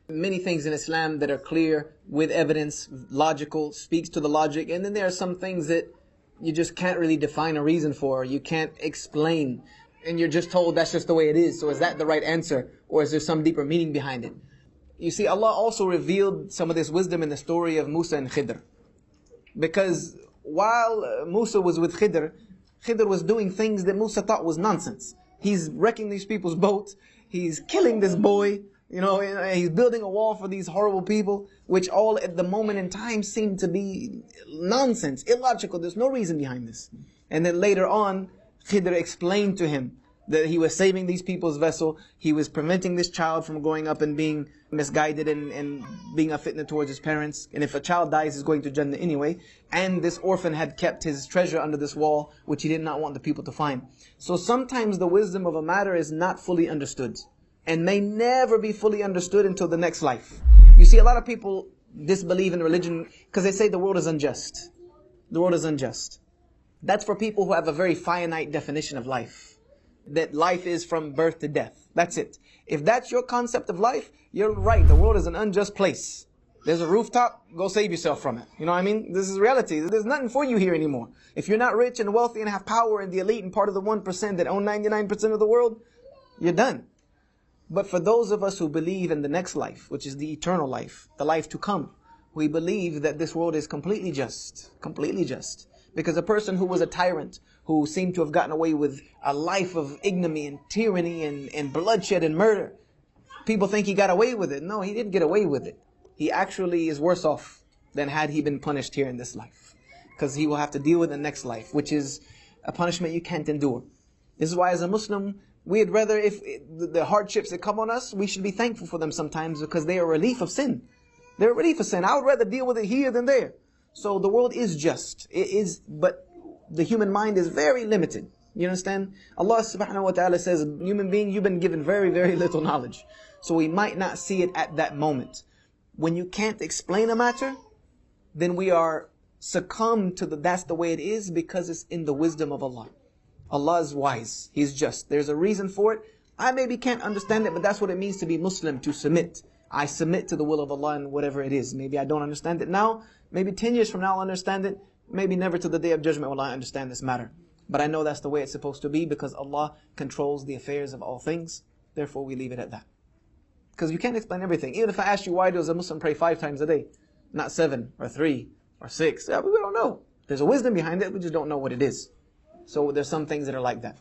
Many things in Islam that are clear, with evidence, logical, speaks to the logic. And then there are some things that you just can't really define a reason for. You can't explain. And you're just told that's just the way it is. So is that the right answer? Or is there some deeper meaning behind it? You see, Allah also revealed some of this wisdom in the story of Musa and Khidr. Because while Musa was with Khidr, Khidr was doing things that Musa thought was nonsense. He's wrecking these people's boats. He's killing this boy. He's building a wall for these horrible people, which all at the moment in time seemed to be nonsense, illogical. There's no reason behind this. And then later on, Khidr explained to him that he was saving these people's vessel. He was preventing this child from growing up and being misguided and being a fitna towards his parents. And if a child dies, he's going to Jannah anyway. And this orphan had kept his treasure under this wall, which he did not want the people to find. So sometimes the wisdom of a matter is not fully understood, and may never be fully understood until the next life. You see, a lot of people disbelieve in religion because they say the world is unjust. The world is unjust. That's for people who have a very finite definition of life. That life is from birth to death. That's it. If that's your concept of life, you're right. The world is an unjust place. There's a rooftop, go save yourself from it. You know what I mean? This is reality. There's nothing for you here anymore. If you're not rich and wealthy and have power and the elite and part of the 1% that own 99% of the world, you're done. But for those of us who believe in the next life, which is the eternal life, the life to come, we believe that this world is completely just. Completely just. Because a person who was a tyrant, who seemed to have gotten away with a life of ignominy and tyranny and bloodshed and murder, people think he got away with it. No, he didn't get away with it. He actually is worse off than had he been punished here in this life. Because he will have to deal with the next life, which is a punishment you can't endure. This is why as a Muslim, we'd rather, if the hardships that come on us, we should be thankful for them sometimes because they are a relief of sin. They're a relief of sin. I would rather deal with it here than there. So the world is just. It is, but the human mind is very limited. You understand? Allah subhanahu wa ta'ala says, human being, you've been given very, very little knowledge. So we might not see it at that moment. When you can't explain a matter, then we are succumbed to that's the way it is because it's in the wisdom of Allah. Allah is wise. He's just. There's a reason for it. I maybe can't understand it, but that's what it means to be Muslim, to submit. I submit to the will of Allah and whatever it is. Maybe I don't understand it now. Maybe 10 years from now I'll understand it. Maybe never to the day of judgment will I understand this matter. But I know that's the way it's supposed to be because Allah controls the affairs of all things. Therefore we leave it at that. Because you can't explain everything. Even if I ask you why does a Muslim pray 5 times a day, not 7 or 3 or 6. We don't know. There's a wisdom behind it. We just don't know what it is. So there's some things that are like that.